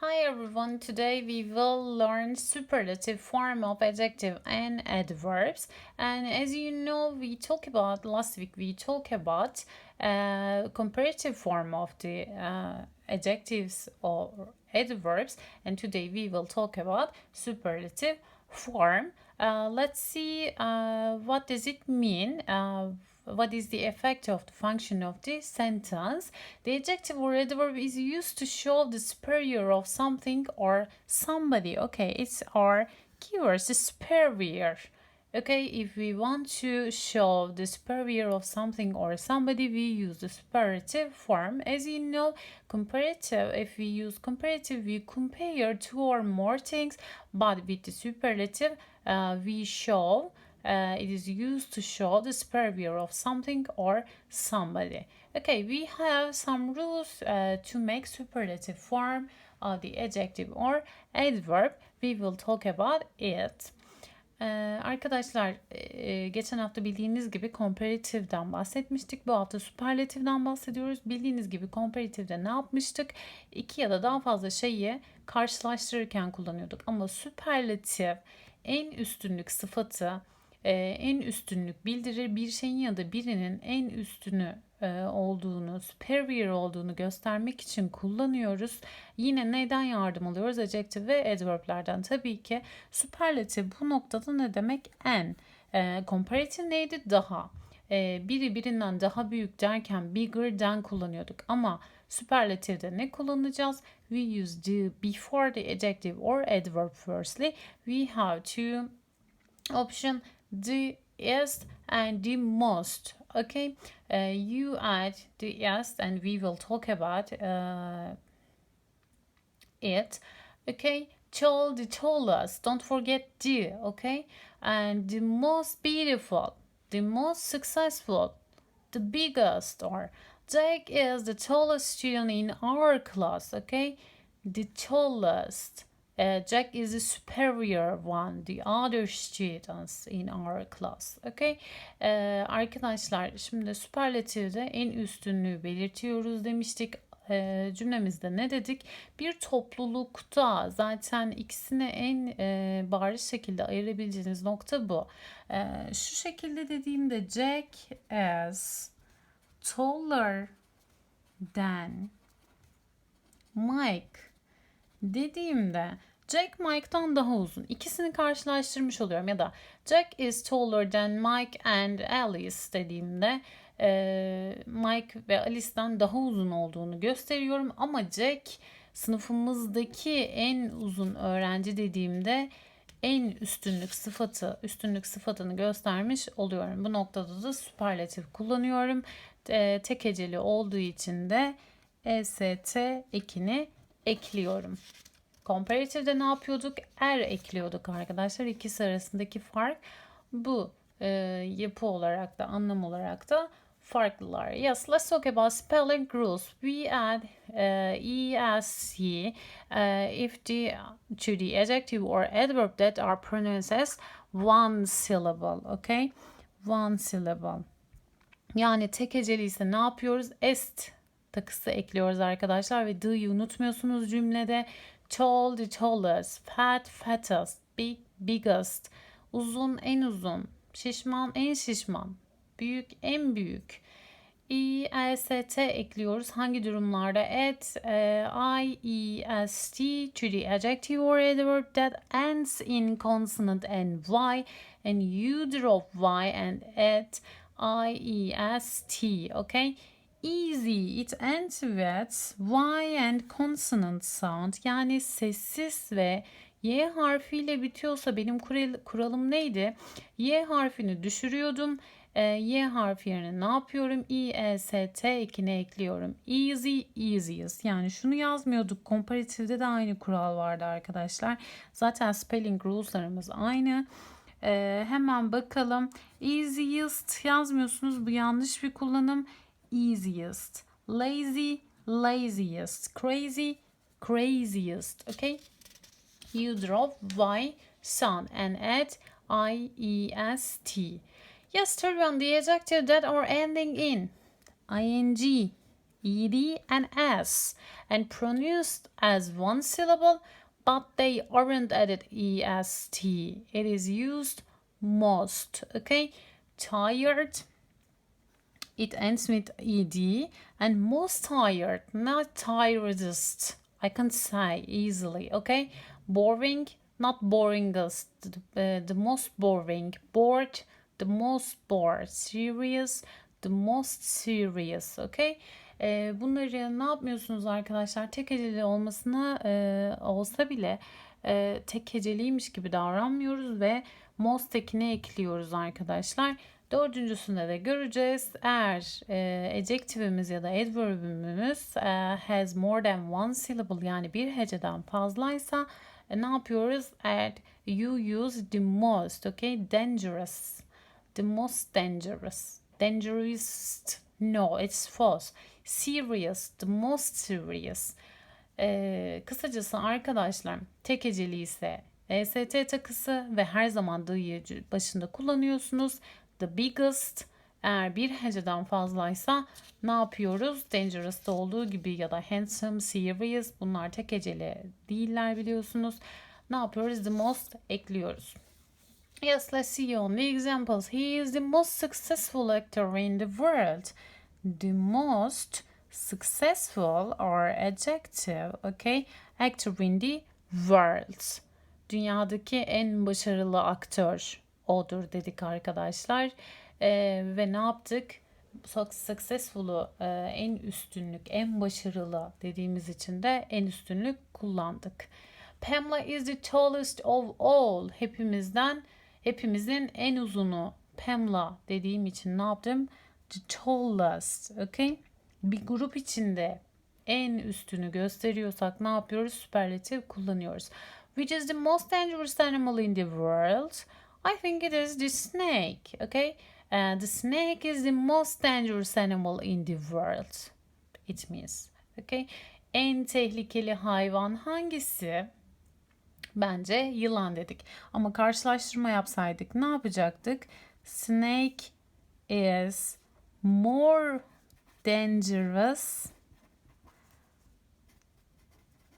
Hi everyone, today we will learn superlative form of adjective and adverbs. And as you know, last week we talked about comparative form of the adjectives or adverbs, and today we will talk about superlative form. Let's see what does it mean. What is the effect of the function of the sentence? The adjective or adverb is used to show the superior of something or somebody. Okay, it's our keywords, the superior. Okay, if we want to show the superior of something or somebody, we use the superlative form. As you know, comparative, if we use comparative, we compare two or more things, but with the superlative, we show it is used to show the superior of something or somebody. Okay, we have some rules to make superlative form of the adjective or adverb. We will talk about it. Arkadaşlar geçen hafta bildiğiniz gibi comparative'den bahsetmiştik. Bu hafta superlative'den bahsediyoruz. Bildiğiniz gibi comparative'de ne yapmıştık? İki ya da daha fazla şeyi karşılaştırırken kullanıyorduk. Ama superlative en üstünlük sıfatı, en üstünlük bildirir. Bir şeyin ya da birinin en üstünü olduğunu, superior olduğunu göstermek için kullanıyoruz. Yine neyden yardım alıyoruz? Adjective ve adverb'lerden. Tabii ki superlative bu noktada ne demek? En. Comparative neydi? Daha. Biri birinden daha büyük derken bigger than kullanıyorduk. Ama superlative'de ne kullanacağız? We use the before the adjective or adverb firstly. We have two option, the est and the most. Okay, you add the est and we will talk about it. Okay, tall, the tallest, don't forget the. Okay, and the most beautiful, the most successful, the biggest, or Jack is the tallest student in our class. Okay, the tallest. Jack is the superior one, the other students in our class. Okay. Arkadaşlar şimdi superlative'de en üstünlüğü belirtiyoruz demiştik. Cümlemizde ne dedik? Bir toplulukta zaten ikisini en bariz şekilde ayırabileceğiniz nokta bu. Şu şekilde dediğimde Jack is taller than Mike dediğimde Jack Mike'dan daha uzun. İkisini karşılaştırmış oluyorum. Ya da Jack is taller than Mike and Alice dediğimde Mike ve Alice'den daha uzun olduğunu gösteriyorum. Ama Jack sınıfımızdaki en uzun öğrenci dediğimde en üstünlük sıfatını göstermiş oluyorum. Bu noktada da superlatif kullanıyorum. Tek heceli olduğu için de est ekini ekliyorum. Comparative'de ne yapıyorduk? Ekliyorduk arkadaşlar. İkisi arasındaki fark bu. Yapı olarak da anlam olarak da farklılar. Yes, let's talk about spelling rules. We add esc if to the adjective or adverb that are pronounced as one syllable. Okay? One syllable. Yani tek heceli ise ne yapıyoruz? Est takısı ekliyoruz arkadaşlar ve the'yi unutmuyorsunuz cümlede. Tall, the tallest, fat, fattest, big, biggest, uzun, en uzun, şişman, en şişman, büyük, en büyük. est ekliyoruz. Hangi durumlarda? Add iest to the adjective or adverb that ends in consonant and y, and you drop y and add iest. Okay? Easy, it ends with y and consonant sound. Yani sessiz ve y harfiyle bitiyorsa benim kuralım neydi? Y harfini düşürüyordum. Y harfi yerine ne yapıyorum? est ekine ekliyorum. Easy, easiest. Yani şunu yazmıyorduk. Comparative'de de aynı kural vardı arkadaşlar. Zaten spelling rules'larımız aynı. Hemen bakalım. Easiest yazmıyorsunuz. Bu yanlış bir kullanım. Easiest. Lazy, laziest. Crazy, craziest. Okay? You drop y sound and add iest. Yes, third one, the adjective that are ending in ing, ed and s and pronounced as one syllable, but they aren't added est. It is used most. Okay, tired, it ends with ed, and most tired, not tiredest. I can say easily. Okay, boring, not boringest, the most boring, bored, the most bored, serious, the most serious. Okay, bunları ne yapmıyorsunuz arkadaşlar? Tek heceli olmasına olsa bile tek heceliymiş gibi davranmıyoruz ve most ekine ekliyoruz arkadaşlar. Dördüncüsünde de göreceğiz. Eğer adjective'imiz ya da adverb'imiz has more than one syllable, yani bir heceden fazlaysa ne yapıyoruz? Eğer you use the most, okay? Dangerous. The most dangerous. Dangerous. No, it's false. Serious. The most serious. Kısacası arkadaşlar, tek heceli ise est takısı ve her zaman the başında kullanıyorsunuz. The biggest, eğer bir heceden fazlaysa ne yapıyoruz? Dangerous'ta olduğu gibi ya da handsome, serious, bunlar tek heceli değiller biliyorsunuz. Ne yapıyoruz? The most ekliyoruz. Yes, let's see on the examples. He is the most successful actor in the world. The most successful or adjective, okay? Actor in the world. Dünyadaki en başarılı aktör odur dedik arkadaşlar. Ve ne yaptık? Successful'u en üstünlük, en başarılı dediğimiz için de en üstünlük kullandık. Pamela is the tallest of all. Hepimizin en uzunu. Pamela dediğim için ne yaptım? The tallest. Okay? Bir grup içinde en üstünü gösteriyorsak ne yapıyoruz? Superlative kullanıyoruz. Which is the most dangerous animal in the world? I think it is the snake. Okay? The snake is the most dangerous animal in the world. It means. Okay? En tehlikeli hayvan hangisi? Bence yılan dedik. Ama karşılaştırma yapsaydık ne yapacaktık? Snake is more dangerous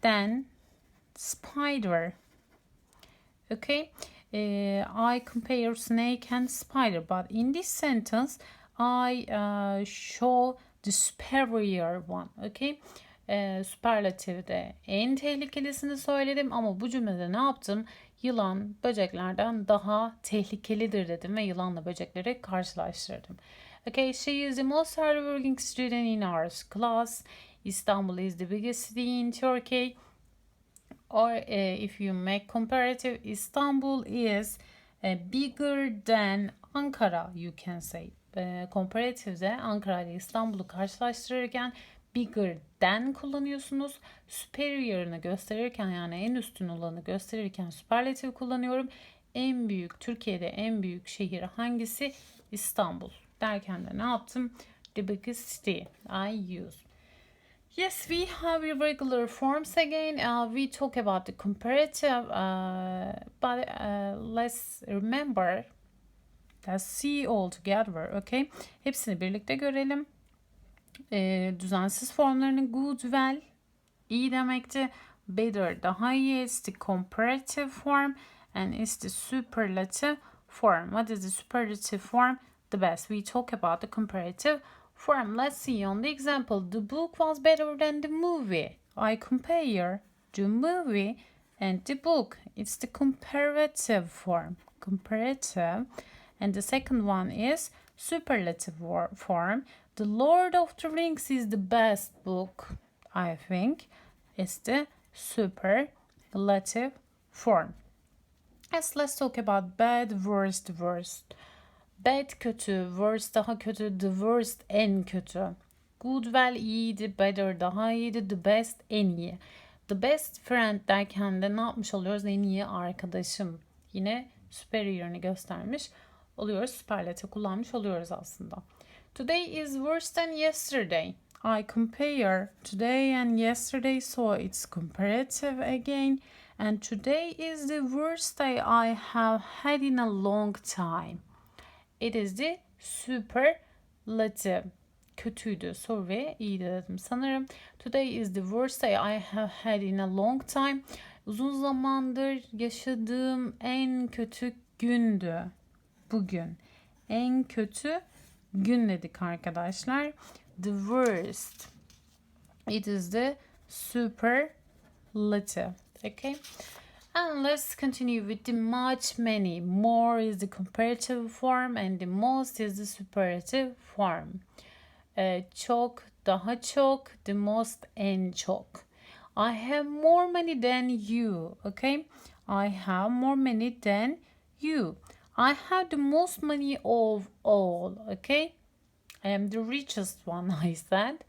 than spider. Okay? I compare snake and spider, but in this sentence I show the superior one. Okay? Superlative'de en tehlikelisini söyledim ama bu cümlede ne yaptım? Yılan böceklerden daha tehlikelidir dedim ve yılanla böcekleri karşılaştırdım. Okay, she is the most hardworking student in our class. Istanbul is the biggest city in Turkey. Or if you make comparative, Istanbul is bigger than Ankara, you can say. Comparative'de Ankara ile İstanbul'u karşılaştırırken bigger than kullanıyorsunuz. Superior'ını gösterirken, yani en üstün olanı gösterirken superlative kullanıyorum. En büyük, Türkiye'de en büyük şehir hangisi? İstanbul. Derken de ne yaptım? The biggest city I use. Yes, we have irregular forms again. We talk about the comparative, but let's remember, let's see all together, okay? Hepsini birlikte görelim. Düzensiz formlarının good, well, iyi demekti. Better, daha iyi. It's the comparative form and it's the superlative form. What is the superlative form? The best. We talk about the comparative form. Let's see on the example. The book was better than the movie. I compare the movie and the book. It's the comparative form. Comparative. And the second one is superlative form. The Lord of the Rings is the best book, I think. It's the superlative form. Yes, let's talk about bad, worst, worst. Bad kötü, worst daha kötü, the worst en kötü. Good, well iyiydi, better daha iyiydi, the best en iyi. The best friend derken de ne yapmış oluyoruz? En iyi arkadaşım. Yine superior'ını göstermiş oluyoruz. Superlative kullanmış oluyoruz aslında. Today is worse than yesterday. I compare today and yesterday, so it's comparative again. And today is the worst day I have had in a long time. It is the superlative. kötüydü. Survey iyiydi dedim sanırım. Today is the worst day I have had in a long time. Uzun zamandır yaşadığım en kötü gündü. Bugün. En kötü gün dedik arkadaşlar. The worst. It is the superlative. Okay. And let's continue with the much, many. More is the comparative form and the most is the superlative form. Çok, daha çok, the most, en çok. I have more money than you. Okay. I have more money than you. I have the most money of all. Okay. I am the richest one, I said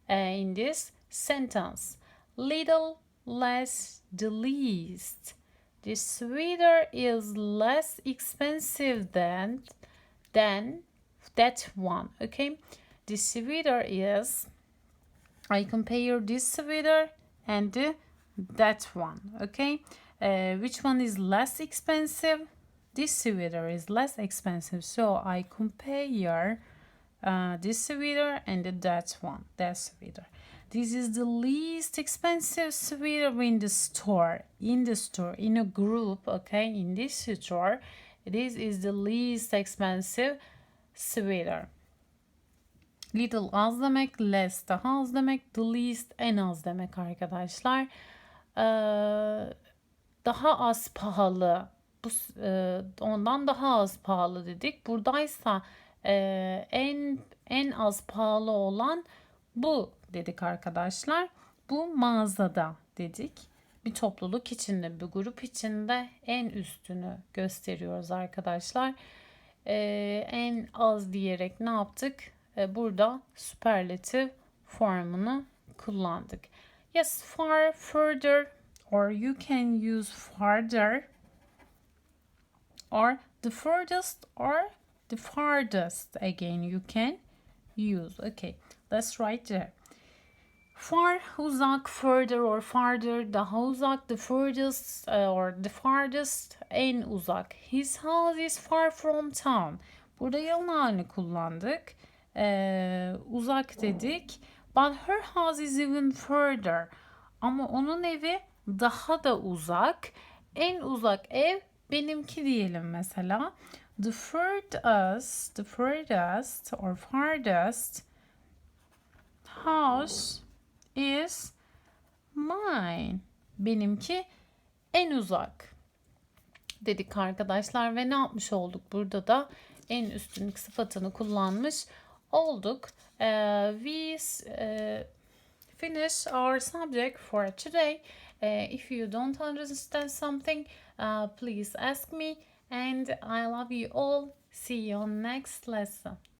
in this sentence. Little, less, the least. The sweater is less expensive than that one. Okay. The sweater is, I compare this sweater and that one. Okay. Which one is less expensive? This sweater is less expensive. So I compare this sweater and that one. That sweater. This is the least expensive sweater in the store. In the store, in a group, okay, in this store, this is the least expensive sweater. Little az demek, less daha az demek, the least en az demek arkadaşlar. Daha az pahalı, bu ondan daha az pahalı dedik. Buradaysa en az pahalı olan bu dedik arkadaşlar. Bu mağazada dedik. Bir topluluk içinde, bir grup içinde en üstünü gösteriyoruz arkadaşlar. En az diyerek ne yaptık? Burada superlative formunu kullandık. Yes, far, further, or you can use farther, or the furthest, or the farthest. Again, you can use. Okay, let's write there. Far, uzak, further or farther, daha uzak, the furthest or the farthest, en uzak. His house is far from town. Burada yalın halini kullandık. Uzak dedik. But her house is even further. Ama onun evi daha da uzak. En uzak ev benimki diyelim mesela. The furthest or farthest house is mine. Benimki en uzak dedik arkadaşlar ve ne yapmış olduk? Burada da en üstünlük sıfatını kullanmış olduk. We finish our subject for today. If you don't understand something, please ask me. And I love you all. See you on next lesson.